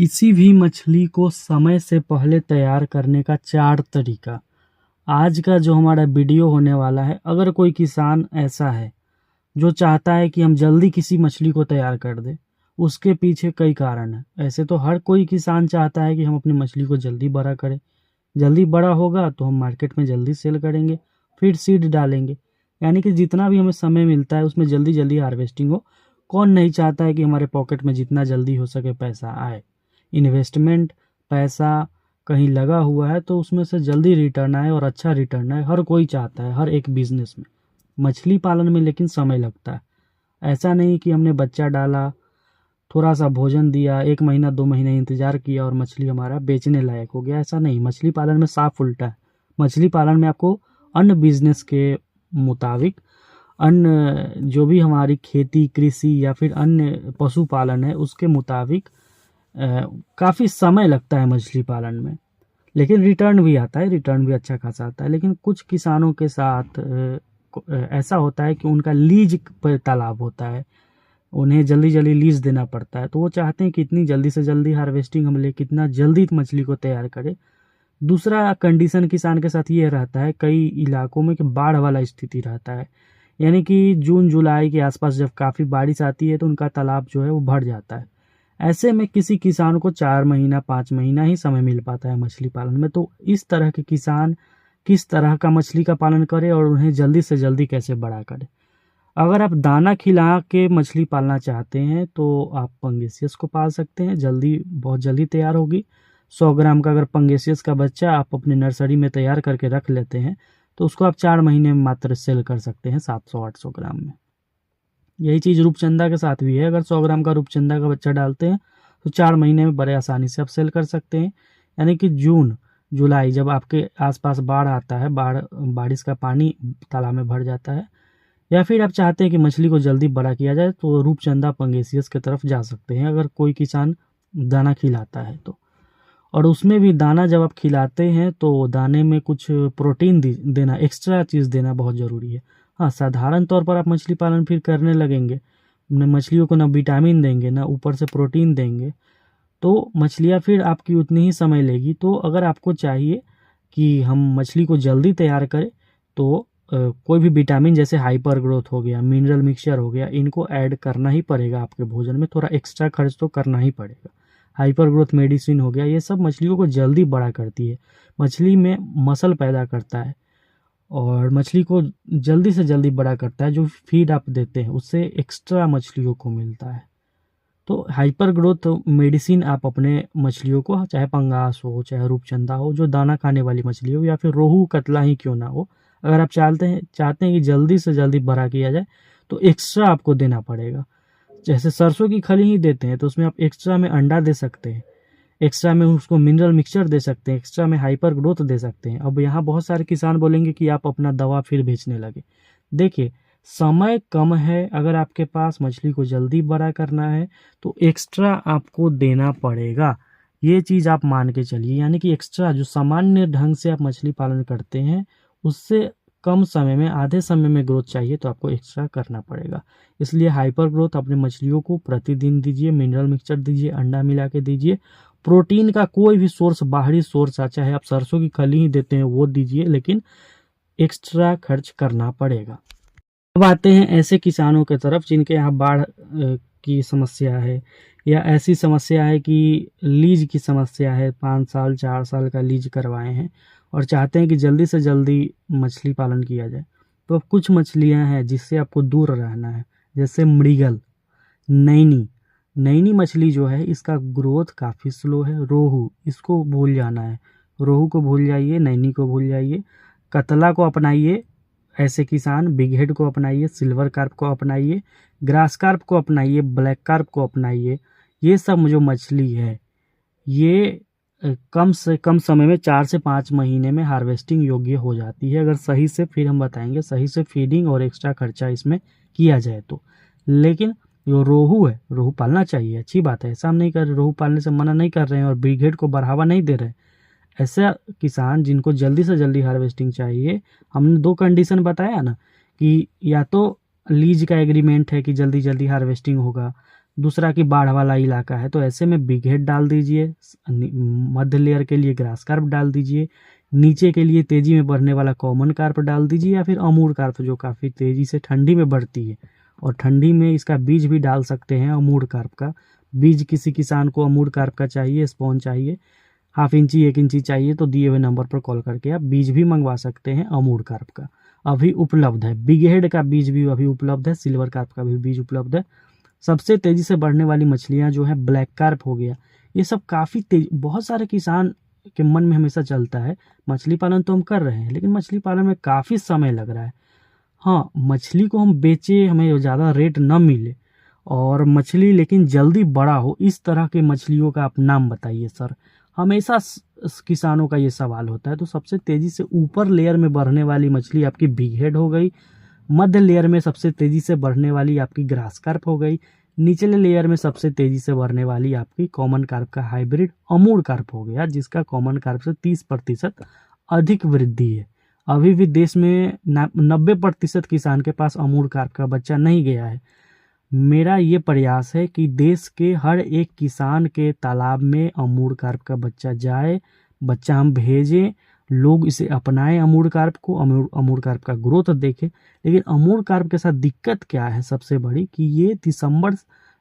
किसी भी मछली को समय से पहले तैयार करने का 4 तरीका। आज का जो हमारा वीडियो होने वाला है, अगर कोई किसान ऐसा है जो चाहता है कि हम जल्दी किसी मछली को तैयार कर दें, उसके पीछे कई कारण हैं। ऐसे तो हर कोई किसान चाहता है कि हम अपनी मछली को जल्दी बड़ा करें। जल्दी बड़ा होगा तो हम मार्केट में जल्दी सेल करेंगे, फिर सीड डालेंगे। यानी कि जितना भी हमें समय मिलता है उसमें जल्दी जल्दी हार्वेस्टिंग हो। कौन नहीं चाहता है कि हमारे पॉकेट में जितना जल्दी हो सके पैसा आए। इन्वेस्टमेंट पैसा कहीं लगा हुआ है तो उसमें से जल्दी रिटर्न आए और अच्छा रिटर्न आए, हर कोई चाहता है, हर एक बिजनेस में। मछली पालन में लेकिन समय लगता है। ऐसा नहीं कि हमने बच्चा डाला, थोड़ा सा भोजन दिया, 1 महीना 2 महीने इंतजार किया और मछली हमारा बेचने लायक हो गया। ऐसा नहीं, मछली पालन में साफ उल्टा है। मछली पालन में आपको अन्य बिजनेस के मुताबिक, अन्य जो भी हमारी खेती कृषि या फिर अन्य पशुपालन है उसके मुताबिक काफ़ी समय लगता है मछली पालन में। लेकिन रिटर्न भी आता है, रिटर्न भी अच्छा खासा आता है। लेकिन कुछ किसानों के साथ ऐसा होता है कि उनका लीज पर तालाब होता है, उन्हें जल्दी जल्दी लीज देना पड़ता है, तो वो चाहते हैं कि इतनी जल्दी से जल्दी हार्वेस्टिंग हम ले, कितना जल्दी मछली को तैयार करें। दूसरा कंडीशन किसान के साथ ये रहता है कई इलाकों में कि बाढ़ वाला स्थिति रहता है। यानी कि जून जुलाई के आसपास जब काफ़ी बारिश आती है तो उनका तालाब जो है वो भर जाता है। ऐसे में किसी किसान को 4 महीना 5 महीना ही समय मिल पाता है मछली पालन में। तो इस तरह के किसान किस तरह का मछली का पालन करें और उन्हें जल्दी से जल्दी कैसे बड़ा करें। अगर आप दाना खिला के मछली पालना चाहते हैं तो आप पंगेसियस को पाल सकते हैं, जल्दी बहुत जल्दी तैयार होगी। 100 ग्राम का अगर पंगेसियस का बच्चा आप अपने नर्सरी में तैयार करके रख लेते हैं तो उसको आप 4 महीने में मात्र सेल कर सकते हैं 700-800 ग्राम में। यही चीज़ रूपचंदा के साथ भी है। अगर 100 ग्राम का रूपचंदा का बच्चा डालते हैं तो 4 महीने में बड़े आसानी से आप सेल कर सकते हैं। यानी कि जून जुलाई जब आपके आसपास बाढ़ आता है, बारिश का पानी तालाब में भर जाता है, या फिर आप चाहते हैं कि मछली को जल्दी बड़ा किया जाए तो रूपचंदा पंगेसियस की तरफ जा सकते हैं, अगर कोई किसान दाना खिलाता है तो। और उसमें भी दाना जब आप खिलाते हैं तो दाने में कुछ प्रोटीन देना, एक्स्ट्रा चीज़ देना बहुत ज़रूरी है। हाँ, साधारण तौर पर आप मछली पालन फिर करने लगेंगे, न मछलियों को ना विटामिन देंगे ना ऊपर से प्रोटीन देंगे, तो मछलियाँ फिर आपकी उतनी ही समय लेगी। तो अगर आपको चाहिए कि हम मछली को जल्दी तैयार करें तो कोई भी विटामिन जैसे हाइपर ग्रोथ हो गया, मिनरल मिक्सचर हो गया, इनको ऐड करना ही पड़ेगा आपके भोजन में। थोड़ा एक्स्ट्रा खर्च तो करना ही पड़ेगा। हाइपर ग्रोथ मेडिसिन हो गया, ये सब मछलियों को जल्दी बड़ा करती है, मछली में मसल पैदा करता है और मछली को जल्दी से जल्दी बड़ा करता है। जो फीड आप देते हैं उससे एक्स्ट्रा मछलियों को मिलता है। तो हाइपर ग्रोथ मेडिसिन आप अपने मछलियों को, चाहे पंगास हो चाहे रूपचंदा हो, जो दाना खाने वाली मछली हो, या फिर रोहू कतला ही क्यों ना हो, अगर आप चाहते हैं कि जल्दी से जल्दी बड़ा किया जाए तो एक्स्ट्रा आपको देना पड़ेगा। जैसे सरसों की खली ही देते हैं तो उसमें आप एक्स्ट्रा में अंडा दे सकते हैं, एक्स्ट्रा में उसको मिनरल मिक्सचर दे सकते हैं, एक्स्ट्रा में हाइपर ग्रोथ दे सकते हैं। अब यहाँ बहुत सारे किसान बोलेंगे कि आप अपना दवा फिर बेचने लगे। देखिए, समय कम है, अगर आपके पास मछली को जल्दी बड़ा करना है तो एक्स्ट्रा आपको देना पड़ेगा। ये चीज़ आप मान के चलिए। यानी कि एक्स्ट्रा जो सामान्य ढंग से आप मछली पालन करते हैं उससे कम समय में, आधे समय में ग्रोथ चाहिए तो आपको एक्स्ट्रा करना पड़ेगा। इसलिए हाइपर ग्रोथ अपने मछलियों को प्रतिदिन दीजिए, मिनरल मिक्सचर दीजिए, अंडा मिला के दीजिए। प्रोटीन का कोई भी सोर्स, बाहरी सोर्स, चाहे आप सरसों की खली ही देते हैं वो दीजिए, लेकिन एक्स्ट्रा खर्च करना पड़ेगा। अब आते हैं ऐसे किसानों की तरफ जिनके यहाँ बाढ़ की समस्या है, या ऐसी समस्या है कि लीज की समस्या है, 5 साल 4 साल का लीज करवाए हैं और चाहते हैं कि जल्दी से जल्दी मछली पालन किया जाए। तो अब कुछ मछलियाँ हैं जिससे आपको दूर रहना है, जैसे मृगल, नैनी। नैनी मछली जो है इसका ग्रोथ काफ़ी स्लो है। रोहू, इसको भूल जाना है, रोहू को भूल जाइए, नैनी को भूल जाइए। कतला को अपनाइए ऐसे किसान, बिग हेड को अपनाइए, सिल्वर कार्प को अपनाइए, ग्रास कार्प को अपनाइए, ब्लैक कार्प को अपनाइए। ये सब जो मछली है ये कम से कम समय में 4 से 5 महीने में हार्वेस्टिंग योग्य हो जाती है, अगर सही से, फिर हम बताएंगे, सही से फीडिंग और एक्स्ट्रा खर्चा इसमें किया जाए तो। लेकिन जो रोहू है, रोहू पालना चाहिए, अच्छी बात है, ऐसा हम नहीं कर रहे, रोहू पालने से मना नहीं कर रहे हैं और बिग हेड को बढ़ावा नहीं दे रहे हैं। ऐसा किसान जिनको जल्दी से जल्दी हार्वेस्टिंग चाहिए, हमने 2 कंडीशन बताया ना, कि या तो लीज का एग्रीमेंट है कि जल्दी जल्दी हार्वेस्टिंग होगा, दूसरा कि बाढ़ वाला इलाका है, तो ऐसे में बिग हेड डाल दीजिए, मध्य लेयर के लिए ग्रास कार्प डाल दीजिए, नीचे के लिए तेजी में बढ़ने वाला कॉमन कार्प डाल दीजिए, या फिर अमूर कार्प जो काफ़ी तेजी से ठंडी में बढ़ती है, और ठंडी में इसका बीज भी डाल सकते हैं। अमूर कार्प का बीज किसी किसान को अमूर कार्प का चाहिए, स्पॉन चाहिए, 1/2 इंची 1 इंची चाहिए, तो दिए हुए नंबर पर कॉल करके आप बीज भी मंगवा सकते हैं। अमूर कार्प का अभी उपलब्ध है, बिग हेड का बीज भी अभी उपलब्ध है, सिल्वर कार्प का भी बीज उपलब्ध है। सबसे तेजी से बढ़ने वाली मछलियां जो है ब्लैक कार्प हो गया, ये सब काफ़ी तेज, बहुत सारे किसान के मन में हमेशा चलता है मछली पालन तो हम कर रहे हैं, लेकिन मछली पालन में काफ़ी समय लग रहा है। हाँ, मछली को हम बेचे, हमें ज़्यादा रेट न मिले, और मछली लेकिन जल्दी बड़ा हो, इस तरह के मछलियों का आप नाम बताइए सर। हमेशा किसानों का ये सवाल होता है। तो सबसे तेज़ी से ऊपर लेयर में बढ़ने वाली मछली आपकी बिग हेड हो गई, मध्य लेयर में सबसे तेज़ी से बढ़ने वाली आपकी ग्रास कार्प हो गई, निचले लेयर में सबसे तेज़ी से बढ़ने वाली आपकी कॉमन कार्प का हाइब्रिड अमूर कार्प हो गया, जिसका कॉमन कार्प से 30% अधिक वृद्धि है। अभी भी देश में 90% किसान के पास अमूर कार्प का बच्चा नहीं गया है। मेरा ये प्रयास है कि देश के हर एक किसान के तालाब में अमूर कार्प का बच्चा जाए, बच्चा हम भेजें, लोग इसे अपनाएं, अमूर कार्प को, अमूर कार्प का ग्रोथ देखें। लेकिन अमूर कार्प के साथ दिक्कत क्या है सबसे बड़ी, कि ये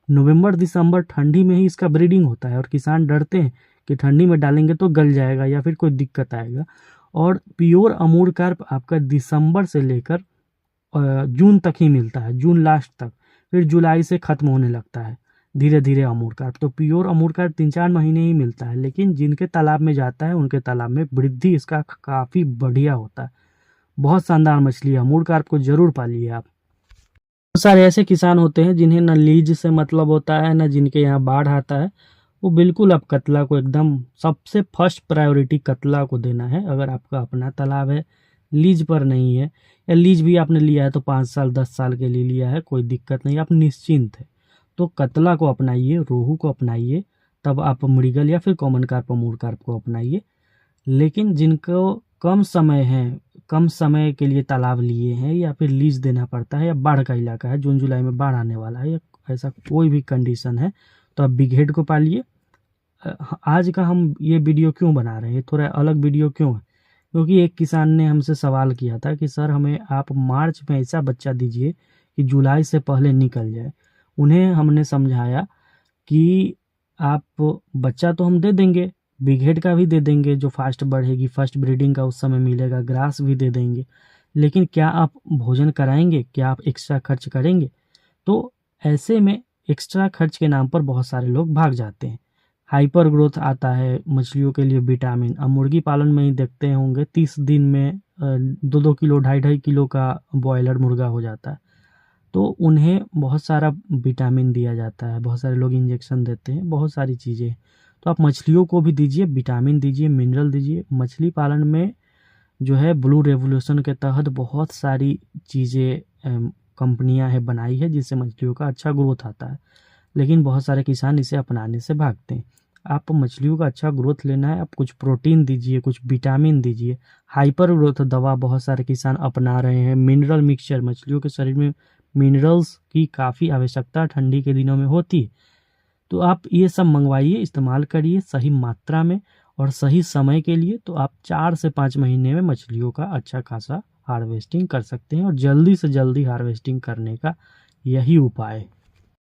नवंबर दिसंबर ठंडी में ही इसका ब्रीडिंग होता है, और किसान डरते हैं कि ठंडी में डालेंगे तो गल जाएगा या फिर कोई दिक्कत आएगा। और प्योर अमूर कार्प आपका दिसंबर से लेकर जून तक ही मिलता है, जून लास्ट तक, फिर जुलाई से ख़त्म होने लगता है धीरे धीरे अमूर कार्प। तो प्योर अमूर कार्प 3-4 महीने ही मिलता है, लेकिन जिनके तालाब में जाता है उनके तालाब में वृद्धि इसका काफ़ी बढ़िया होता है। बहुत शानदार मछली है, अमूर कार्प को ज़रूर पालिए आप। बहुत सारे ऐसे किसान होते हैं जिन्हें न लीज से मतलब होता है, न जिनके यहाँ बाढ़ आता है, वो बिल्कुल आप कतला को एकदम सबसे फर्स्ट प्रायोरिटी कतला को देना है। अगर आपका अपना तालाब है, लीज पर नहीं है, या लीज भी आपने लिया है तो 5 साल 10 साल के लिए लिया है, कोई दिक्कत नहीं, आप निश्चिंत है, तो कतला को अपनाइए, रोहू को अपनाइए, तब आप मृगल या फिर कॉमन कार्प अमूर कार्प को अपनाइए। लेकिन जिनको कम समय है, कम समय के लिए तालाब लिए हैं, या फिर लीज देना पड़ता है, या बाढ़ का इलाका है, जून जुलाई में बाढ़ आने वाला है, या ऐसा कोई भी कंडीशन है, तो आप बिग हेड को पालिए। आज का हम ये वीडियो क्यों बना रहे हैं, थोड़ा अलग वीडियो क्यों है, क्योंकि एक किसान ने हमसे सवाल किया था कि सर हमें आप मार्च में ऐसा बच्चा दीजिए कि जुलाई से पहले निकल जाए। उन्हें हमने समझाया कि आप बच्चा तो हम दे देंगे, बिग हेड का भी दे देंगे जो फास्ट बढ़ेगी, फर्स्ट ब्रीडिंग का उस समय मिलेगा, ग्रास भी दे देंगे, लेकिन क्या आप भोजन कराएंगे, क्या आप एक्स्ट्रा खर्च करेंगे? तो ऐसे में एक्स्ट्रा खर्च के नाम पर बहुत सारे लोग भाग जाते हैं। हाइपर ग्रोथ आता है मछलियों के लिए, विटामिन, अब मुर्गी पालन में ही देखते होंगे 30 दिन में 2-2 किलो 2.5-2.5 किलो का बॉयलर मुर्गा हो जाता है। तो उन्हें बहुत सारा विटामिन दिया जाता है, बहुत सारे लोग इंजेक्शन देते हैं, बहुत सारी चीज़ें। तो आप मछलियों को भी दीजिए, विटामिन दीजिए, मिनरल दीजिए। मछली पालन में जो है ब्लू रेवोल्यूशन के तहत बहुत सारी चीज़ें कंपनियां हैं बनाई है, जिससे मछलियों का अच्छा ग्रोथ आता है, लेकिन बहुत सारे किसान इसे अपनाने से भागते हैं। आप मछलियों का अच्छा ग्रोथ लेना है, आप कुछ प्रोटीन दीजिए, कुछ विटामिन दीजिए। हाइपर ग्रोथ दवा बहुत सारे किसान अपना रहे हैं, मिनरल मिक्सचर, मछलियों के शरीर में मिनरल्स की काफ़ी आवश्यकता ठंडी के दिनों में होती है, तो आप ये सब मंगवाइए, इस्तेमाल करिए सही मात्रा में और सही समय के लिए, तो आप 4 से 5 महीने में मछलियों का अच्छा खासा हार्वेस्टिंग कर सकते हैं, और जल्दी से जल्दी हार्वेस्टिंग करने का यही उपाय है।